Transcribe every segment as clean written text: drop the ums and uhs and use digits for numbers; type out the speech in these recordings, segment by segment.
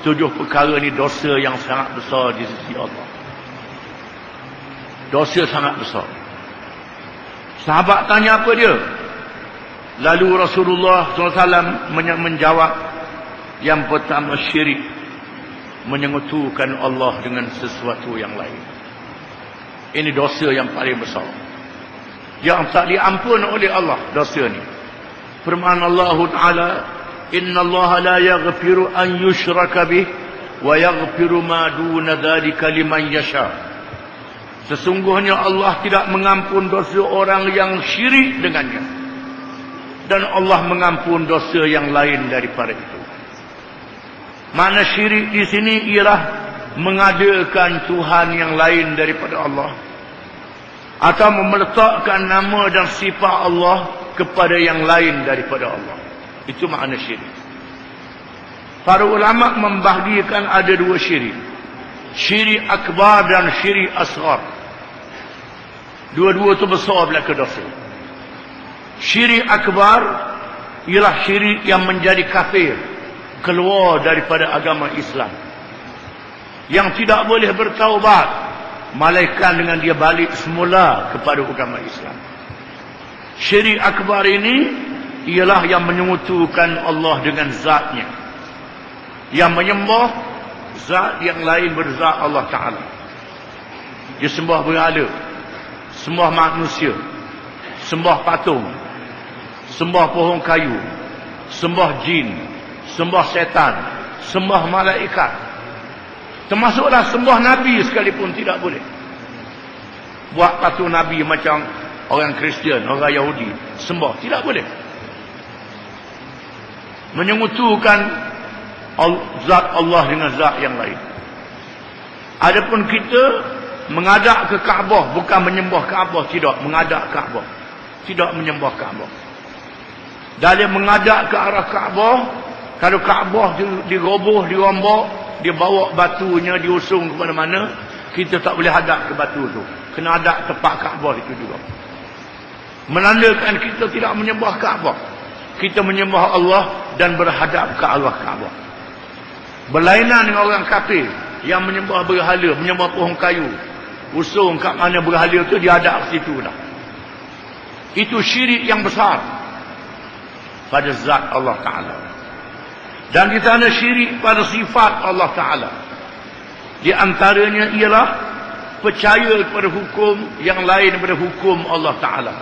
7 perkara ni dosa yang sangat besar di sisi Allah. Dosa sangat besar. Sahabat tanya apa dia? Lalu Rasulullah SAW menjawab, yang pertama syirik, menyekutukan Allah dengan sesuatu yang lain. Ini dosa yang paling besar, yang tak diampun oleh Allah dosa ni. Firman Allah Ta'ala, Inna Allah la yaghfiru an yushraka bih wa yaghfiru ma duna dhalika liman yasha. Sesungguhnya Allah tidak mengampun dosa orang yang syirik dengannya, dan Allah mengampun dosa yang lain daripada itu. Makna syirik di sini ialah mengadakan Tuhan yang lain daripada Allah, atau meletakkan nama dan sifat Allah kepada yang lain daripada Allah. Itu makna syirik. Para ulama membahagikan ada 2 syirik. Syirik akbar dan syirik asghar. Dua-dua itu besar belaka dosa. Syirik akbar ialah syirik yang menjadi kafir, keluar daripada agama Islam, yang tidak boleh bertaubat, malaikat dengan dia balik semula kepada agama Islam. Syirik akbar ini ialah yang menyekutukan Allah dengan zatnya, yang menyembah zat yang lain berzat Allah Ta'ala. Dia sembah berhala, sembah manusia, sembah patung, sembah pohon kayu, sembah jin, sembah setan, sembah malaikat. Termasuklah sembah Nabi sekalipun tidak boleh. Buat patung Nabi macam orang Kristian, orang Yahudi sembah, tidak boleh. Menyekutukan zat Allah dengan zat yang lain. Adapun kita menghadap ke Kaabah, bukan menyembah Kaabah, tidak, menghadap Kaabah, tidak menyembah Kaabah. Dalam menghadap ke arah Kaabah, kalau Kaabah diroboh, dirombak, dia bawa batunya, diusung ke mana-mana, kita tak boleh hadap ke batu tu, kena hadap tempat Kaabah itu juga. Menandakan kita tidak menyembah Kaabah, kita menyembah Allah dan berhadap ke arah Kaabah. Berlainan dengan orang kafir yang menyembah berhala, menyembah pohon kayu, usung kat mana berhala tu, dia hadap ke situ dah. Itu syirik yang besar pada zat Allah Ta'ala. Dan di sana syirik pada sifat Allah Ta'ala. Di antaranya ialah percaya kepada hukum yang lain daripada hukum Allah Ta'ala.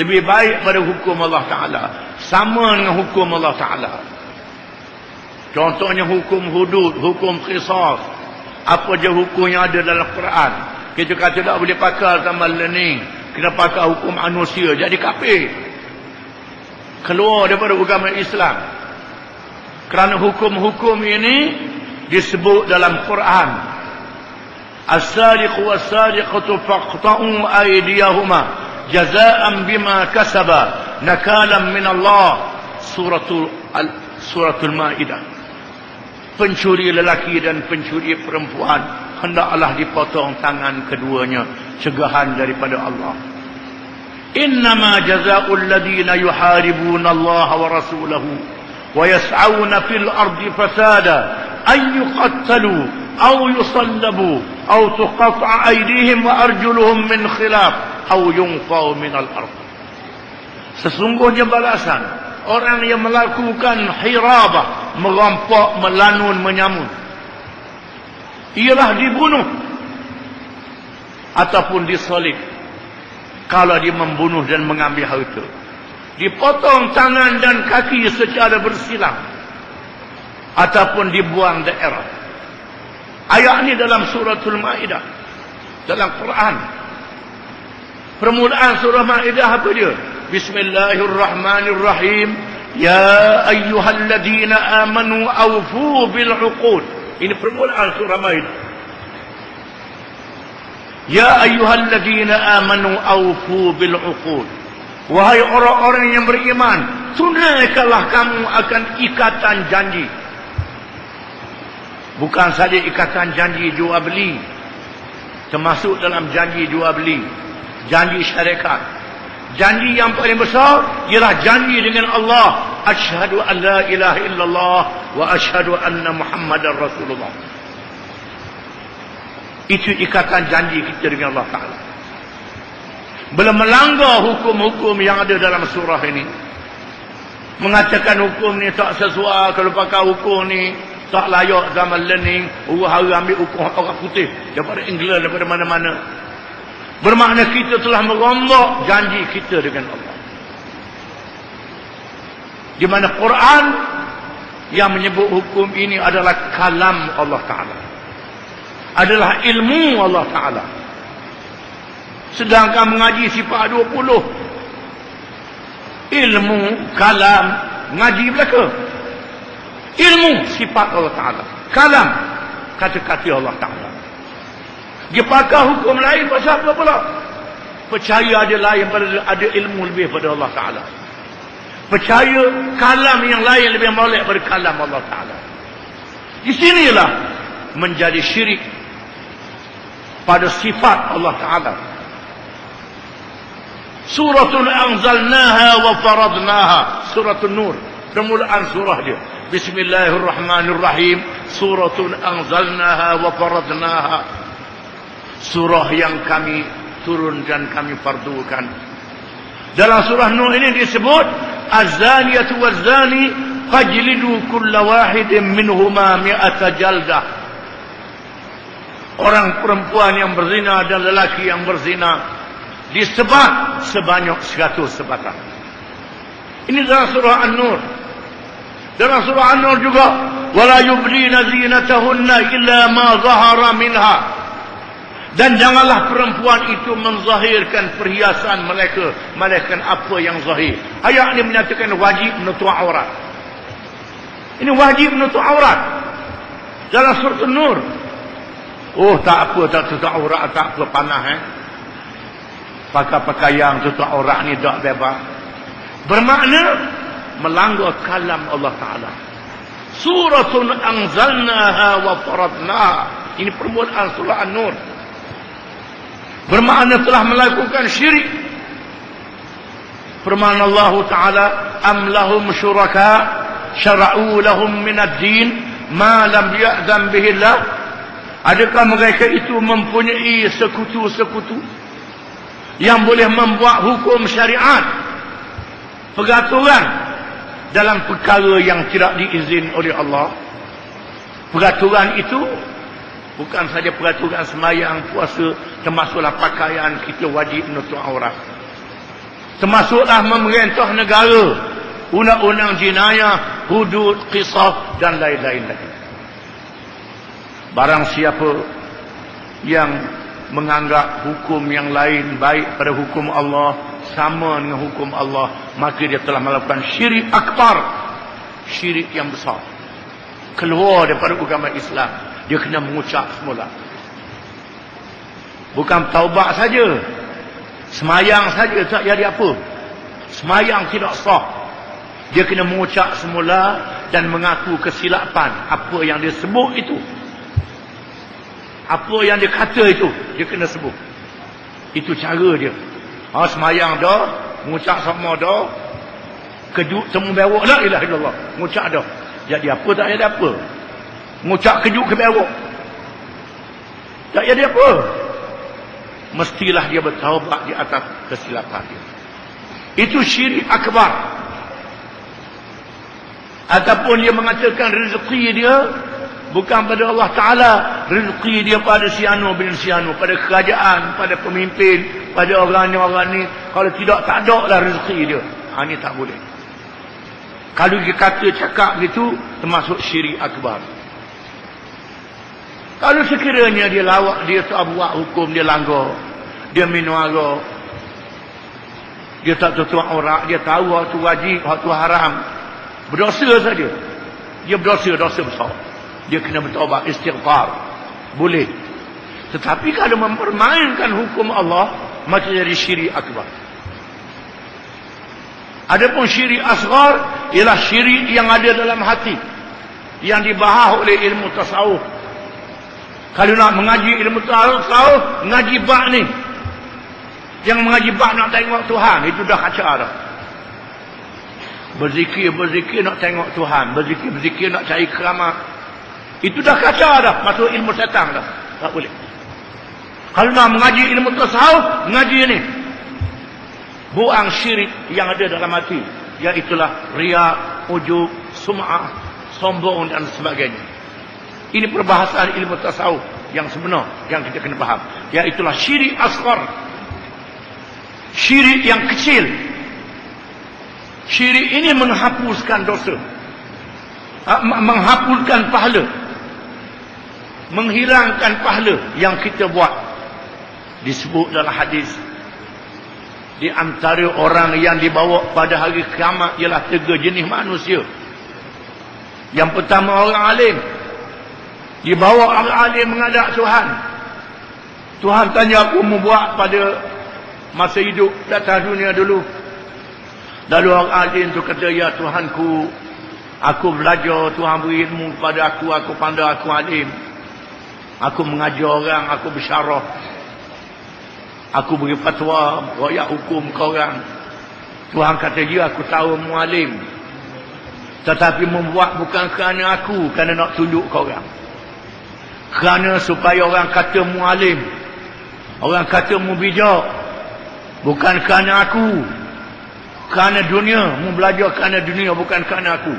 Lebih baik pada hukum Allah Ta'ala, sama dengan hukum Allah Ta'ala. Contohnya hukum hudud, hukum qisas, apa je hukum yang ada dalam Quran. Kita kata tak boleh pakai sama learning, kena pakai hukum manusia, jadi kafir, keluar daripada agama Islam. Kerana hukum-hukum ini disebut dalam Quran, as-sariqu was-sariqatu faqta'u aydiyahuma jazaa'an bima kasaba nakalan min Allah. Suratul Maidah. Pencuri lelaki dan pencuri perempuan hendaklah dipotong tangan keduanya, cegahan daripada Allah. Innama jazaa'ul ladina yuharibuna Allah wa rasulahu wa yas'auna fil ardi fasada an yuqattalu aw yusallabu aw tuqatta'a aydihim wa arjuluhum min khilaf aw yunfaw min al-ard. Sesungguhnya balasan orang yang melakukan hirabah, merampak, melanun, menyamun, ialah dibunuh ataupun disalib. Kalau dia membunuh dan mengambil harta, dipotong tangan dan kaki secara bersilang, ataupun dibuang daerah. Ayat ini dalam suratul Maidah, dalam Quran. Permulaan surah Maidah apa dia? Bismillahirrahmanirrahim. Ya ayyuhalladzina amanu awfu bil uqud. Ini permulaan surah Maidah. Ya ayyuhalladzina amanu awfu bil uqud. Wahai orang-orang yang beriman, tunaikanlah kamu akan ikatan janji. Bukan saja ikatan janji jual beli, termasuk dalam janji jual beli, janji syarikat. Janji yang paling besar ialah janji dengan Allah. Asyhadu an la ilaha illallah wa asyhadu anna Muhammadar Rasulullah. Itu ikatan janji kita dengan Allah Ta'ala. Belum melanggar hukum-hukum yang ada dalam surah ini. Mengatakan hukum ni tak sesuai, kalau pakai hukum ni tak layak zaman learning, hari ambil hukum orang putih daripada England, daripada mana-mana. Bermakna kita telah merombak janji kita dengan Allah. Di mana Quran yang menyebut hukum ini adalah kalam Allah Ta'ala, adalah ilmu Allah Ta'ala. Sedangkan mengaji sifat 20, ilmu, kalam, ngaji belaka. Ilmu sifat Allah Ta'ala, kalam kata-kata Allah Ta'ala. Dia pakai hukum lain pasal apa pula? Percaya ada lain pada ada ilmu lebih pada Allah Ta'ala. Percaya kalam yang lain lebih molek pada kalam Allah Ta'ala. Di sinilah menjadi syirik pada sifat Allah Ta'ala. Suratul anzalnaha wa faradnaha, suratul Nur, permulaan surah dia. Bismillahirrahmanirrahim. Suratul anzalnaha wa faradnaha, surah yang kami turun dan kami fardukan. Dalam surah Nur ini disebut az-zaniyatu waz-zani fajlidu kulla wahidin minhuma mi'ata jaldah. Orang perempuan yang berzina dan lelaki yang berzina disebat sebanyak 100 sebatan. Ini dalam surah An-Nur. Dalam surah An-Nur juga, wala yubdina zinatahunna illa ma zahara minha. Dan janganlah perempuan itu menzahirkan perhiasan mereka melainkan apa yang zahir. Ayat ini menyatakan wajib menutup aurat. Ini wajib menutup aurat dalam surah An-Nur. Oh, tak apa tak tutup aurat, tak apa panah pakai pakaian tutup aurat ni tak bebas. Bermakna melanggar kalam Allah Ta'ala. Suratun anzalnaha wa faradnaha. Ini permulaan surah An-Nur. Bermakna telah melakukan syirik. Firman Allah Ta'ala, am lahum syuraka syara'u lahum minad din ma lam ya'zam bihillah. Adakah mereka itu mempunyai sekutu-sekutu yang boleh membuat hukum syariat, peraturan dalam perkara yang tidak diizin oleh Allah? Peraturan itu bukan saja peraturan sembahyang, puasa, termasuklah pakaian kita wajib menutup aurat, termasuklah memerintah negara, undang-undang jenayah, hudud, qisas dan lain-lain lagi. Barang siapa yang menganggap hukum yang lain baik pada hukum Allah, sama dengan hukum Allah, maka dia telah melakukan syirik akbar, syirik yang besar, keluar daripada agama Islam. Dia kena mengucap semula. Bukan taubat saja, semayang saja tak jadi apa, semayang tidak sah. Dia kena mengucap semula dan mengaku kesilapan apa yang dia sebut itu, apa yang dia kata itu, dia kena sebut. Itu cara dia. Semayang dah, mengucap sama dah, kejut temu bewok, la ilaha illallah, mengucap dah. Jadi apa tak jadi apa. Mengucap kejut ke bewok, tak jadi apa. Mestilah dia bertaubat di atas kesilapan dia. Itu syirik akbar. Ataupun dia mengatakan rezeki dia bukan pada Allah Ta'ala, rezeki dia pada si anu bin si anu, pada kerajaan, pada pemimpin, pada orang ni. Kalau tidak, tak ada lah rezeki dia. Ini tak boleh. Kalau dia kata cakap gitu, termasuk syirik akbar. Kalau sekiranya dia lawak, dia tak buat hukum, dia langgar, dia minum arak, dia tak tutup aurat, dia tahu waktu wajib, waktu haram, berdosa saja, dia dosa besar. Dia kena bertaubat, istighfar, boleh. Tetapi kalau mempermainkan hukum Allah, macam jadi syirik akbar. Adapun syirik asghar ialah syirik yang ada dalam hati, yang dibahas oleh ilmu tasawuf. Kalau nak mengaji ilmu tasawuf, mengaji bab ni, yang mengaji bab nak tengok Tuhan, itu dah kacau dah. Berzikir nak tengok Tuhan. Berzikir nak cari keramat. Itu dah kacau dah. Masuk ilmu setan dah. Tak boleh. Kalau nak mengaji ilmu tasawuf, mengaji ini. Buang syirik yang ada dalam hati. Iaitulah riya, ujub, sum'ah, sombong dan sebagainya. Ini perbahasan ilmu tasawuf yang sebenar. Yang kita kena faham. Iaitulah syirik asghar. Syirik yang kecil. Syirik ini menghapuskan dosa. Menghapuskan pahala. Menghilangkan pahala yang kita buat. Disebut dalam hadis, di antara orang yang dibawa pada hari kiamat ialah 3 jenis manusia. Yang pertama orang alim. Dibawa orang alim menghadap Tuhan. Tuhan tanya, aku membuat pada masa hidup datang dunia dulu. Lalu orang alim tu kata, ya Tuhanku, aku belajar, Tuhan beri ilmu kepada aku pandai, aku alim. Aku mengajar orang, aku bersyarah. Aku beri fatwa, royak hukum ke orang. Tuhan kata, ya aku tahu mualim. Tetapi membuat bukan kerana aku, kerana nak tunjuk ke orang. Kerana supaya orang kata mualim. Orang kata mu bijak. Bukan kerana aku. Kerana dunia. Mu belajar kerana dunia, bukan kerana aku.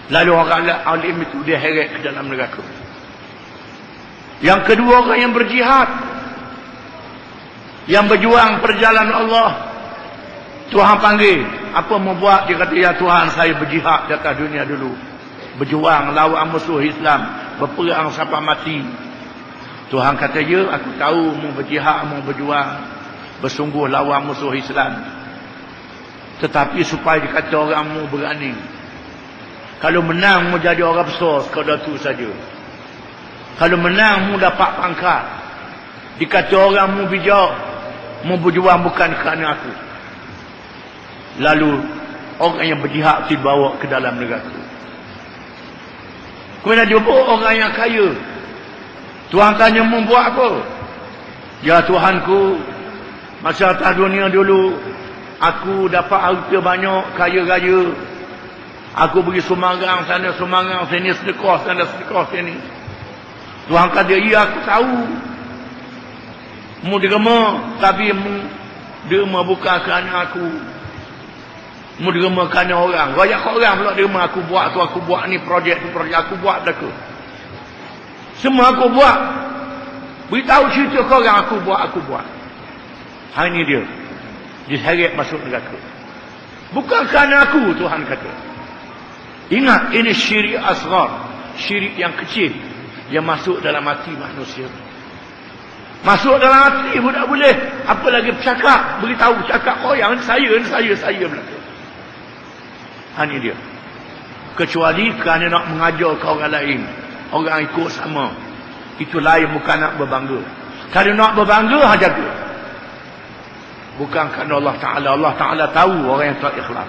Lalu orang alim itu dia heret ke dalam neraka. Yang kedua, orang yang berjihad. Yang berjuang perjalanan Allah. Tuhan panggil. Apa mau buat? Dia kata, ya Tuhan, saya berjihad di atas dunia dulu. Berjuang, lawan musuh Islam. Berperang sampai mati. Tuhan kata, ya aku tahu mau berjihad, mau berjuang. Bersungguh lawan musuh Islam. Tetapi supaya dikata orang mau berani. Kalau menang mau jadi orang besar, sekadar tu saja. Kalau menang mu dapat pangkat. Dikata orang mu bijak, mu berjuang bukan kerana aku. Lalu orang yang berjihad dibawa ke dalam neraka. Kemudian jumpa orang yang kaya. Tuhan tanya, mu buat apa? Ya Tuhanku, masa atas dunia dulu aku dapat harta banyak, kaya raya. Aku beri sumbangan sana, sumbangan sini, sedekah sana, sedekah sini. Tuhan kata, ya aku tahu. Mu derma, tapi mu derma bukan kerana aku. Mu derma kerana orang. Banyak orang pula derma, aku buat tu, aku buat ni, projek tu, projek aku buat belaka. Semua aku buat. Beritahu cerita ke orang, aku buat. Hari ni dia. Diseret masuk neraka. Bukan kerana aku, Tuhan kata. Ingat, ini syirik asghar. Syirik yang kecil. Yang masuk dalam hati manusia. Masuk dalam hati pun tak boleh. Apa lagi bercakap. Beritahu cakap orang. Saya belaka. Ini dia. Kecuali kerana nak mengajar ke orang lain. Orang ikut sama. Itu lain, bukan nak berbangga. Kalau nak berbangga, jaga. Bukan kerana Allah Ta'ala. Allah Ta'ala tahu orang yang tak ikhlas.